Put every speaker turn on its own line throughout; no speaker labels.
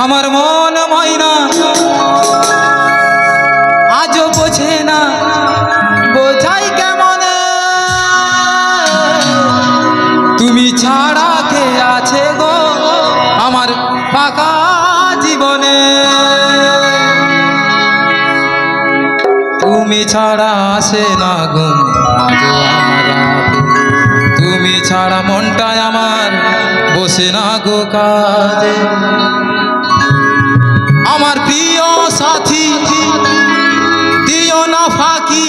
আমার মন ময়না আজও বোঝে না, বোঝাই কেমনে তুমি ছাড়া কে আছে গো আমার ফাঁকা জীবনে। তুমি ছাড়া আসে না ঘুম আজও আমার রাতে, তুমি ছাড়া মনটায় আমার বসে না গো কাজে। আমার প্রিয় সাথী দিও না ফাঁকি,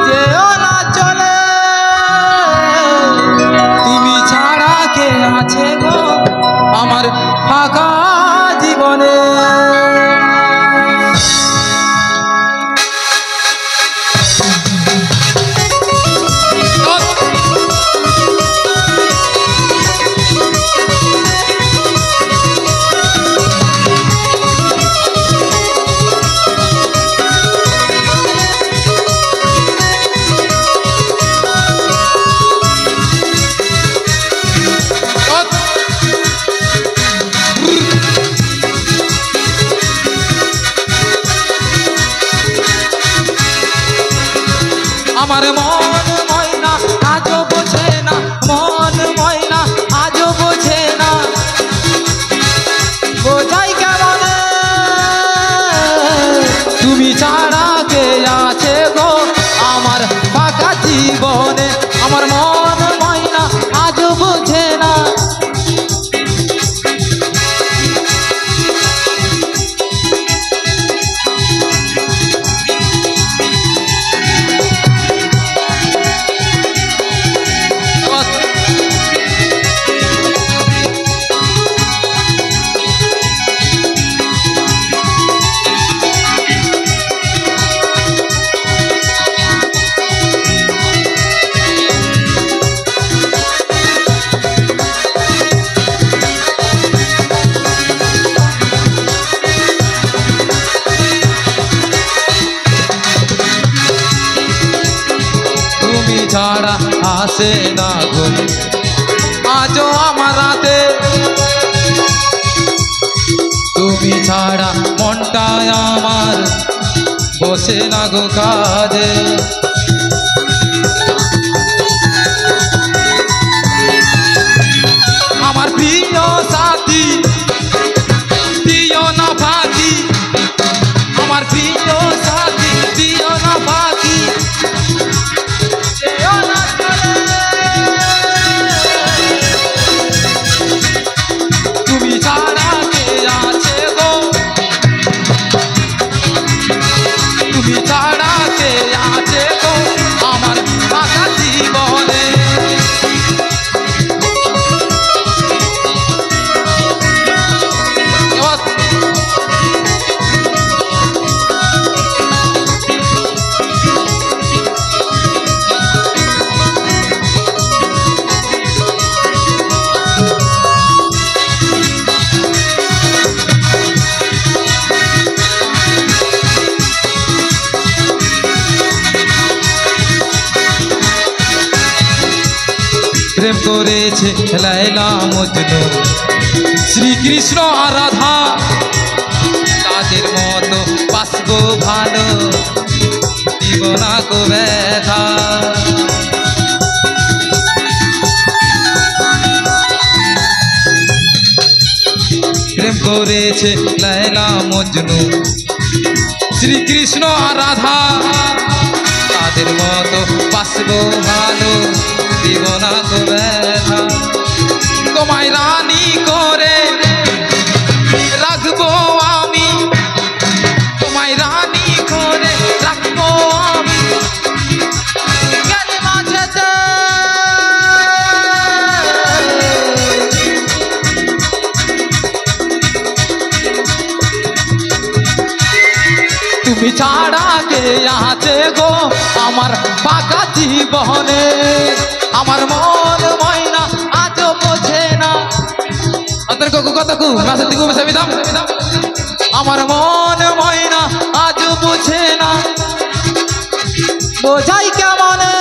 যেও না চলে, তুমি ছাড়া কে আছে গো আমার ফাঁকা জীবনে। আমার মন ময়না আজও বোঝে না, মন ময়না আজও বোঝে না, বোঝাই কেমনে তুমি ছাড়া কে আছে গো আমার ফাঁকা জীবনে। আমার মন ময়না আজও বোঝে না। ছাড়া আসে না ঘুম আজও আমার রাতে, তুমি ছাড়া মনটায় আমার বসে না গো কাজে। আমার প্রিয় সাথী দিও না ফাঁকি, আমার প্রিয় সাথী দিও না ফাঁকি, তুমি ছাড়া কে আছে গো, তুমি ছাড়া কে আছে গো আমার ফাঁকা জীবনে। প্রেম করেছে লায়লা মজনু, শ্রীকৃষ্ণ আর রাধা, তাদের মতো বাসবো ভালো, দিব না গো ব্যথা। প্রেম করেছে লায়লা মজনু, শ্রীকৃষ্ণ আর রাধা, তাদের মতো বাসবো ভালো, দিব না গো ব্যথা। তোমায় রানী করে রাখবো আমি, তোমায় রানী করে রাখবো আমি মাঝেতে। তুমি ছাড়া কে আছে গো আমার ফাঁকা জীবনে। আমার মন ময়না আজও বোঝে না, আমার মন ময়না আজও বোঝে না, বোঝাই কেমনে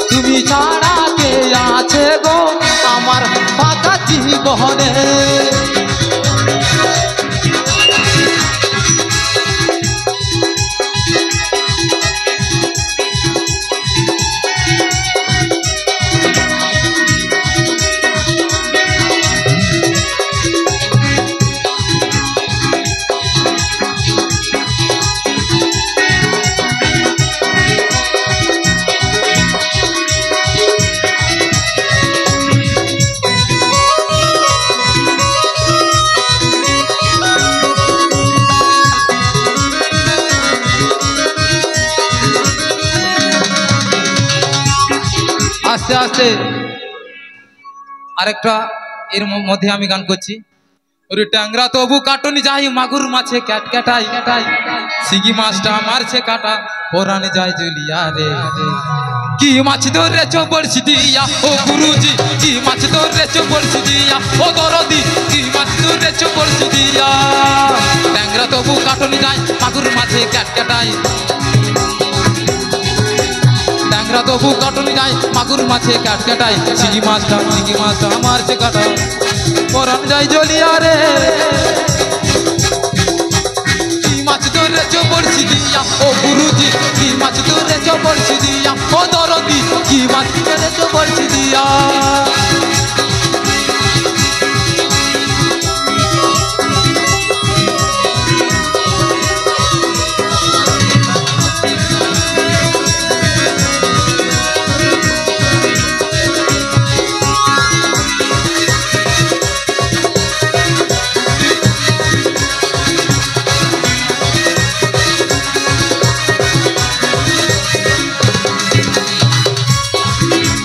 তুমি ছাড়া কে আছে গো আমার ফাঁকা জীবন। আসছে আরেকটা এর মধ্যে আমি গান করছি। ওরে ট্যাংরা তবু কাটনি যাই মাগুর মাছে ক্যাট ক্যাটাই সিগি মাছটা মারছে কাটা পরানে যায় জুলিয়া রে। কি মাছ ধরেছো বলছি দিয়া ও গুরুজি, কি মাছ ধরেছো বলছি দিয়া ও দরদি, কি মাছ ধরেছো বলছি দিয়া। ট্যাংরা তবু কাটনি যায় মাগুর মাছে ক্যাট ক্যাটাই, ট্যাংরা তবু কাটনি যায় মাগুর মাছে ক্যাট ক্যাটাই সিগি মাছটা মারছে কাটা পরান যায় জলিয়া রে। কি মাছ ধরেছো বলছি দিয়া ও গুরুজি, কি মাছ ধরেছো বলছি দিয়া ও দরদি, কি মাছ ধরেছো বলছি দিয়া।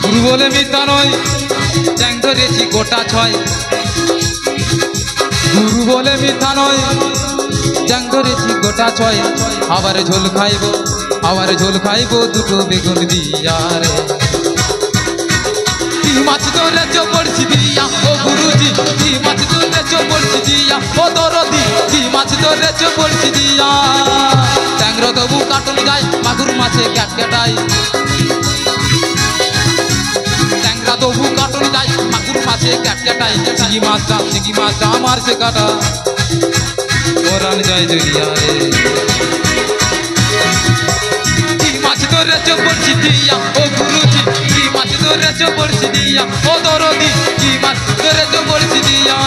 গুরু বলে মিথ্যা নয় চ্যাং ধরেছি গোটা ছয়, গুরু বলে মিথ্যা নয় চ্যাং ধরেছি গোটা ছয়। আবার ঝোল খাইব দুটো বেগুন দিয়া রে। কি মাছ ধরেছো বলছি দিয়া ও গুরুজি, কি মাছ ধরেছো বলছি দিয়া ও দরদি, কি মাছ ধরেছো বলছি দিয়া। ট্যাংরা তবু কাটনি যায় মাগুর মাছে ক্যাট ক্যাটাই, ট্যাংরা তবু কাটনি যায় মাগুর মাছে ক্যাট ক্যাটাই সিগি মাছটা মারছে কাটা পরান যায় জলিয়া রে। কি মাছ ধরেছো বলছি দিয়া ও গুরুজি, কি মাছ ধরেছো বলছি দিয়া ও দরদি, কি মাছ ধরেছো বলছি দিয়া।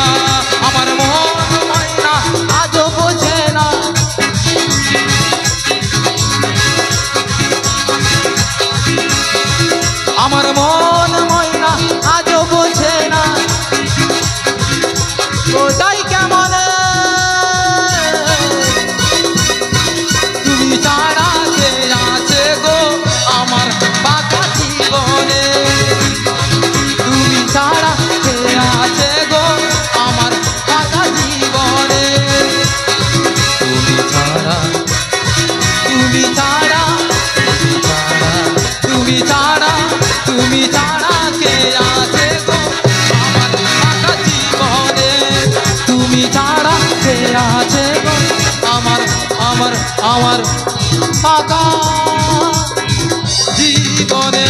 আমার মন ময়না আজও বোঝে না, আমার মন ময়না আজও বোঝে না বোঝাই কেমন। তুমি ছাড়া কে আছে গো আমার বাঁকা জীবনে, তুমি ছাড়া কে আছে গো আমার বাঁকা জীবনে। তুমি ছাড়া তুমি ছাড়া তুমি ছাড়া তুমি ছাড়া কে আছে গো আমার বাঁকা জীবনে, তুমি ছাড়া কে আছে গো আমার আমার আমার বাঁকা জীবনে।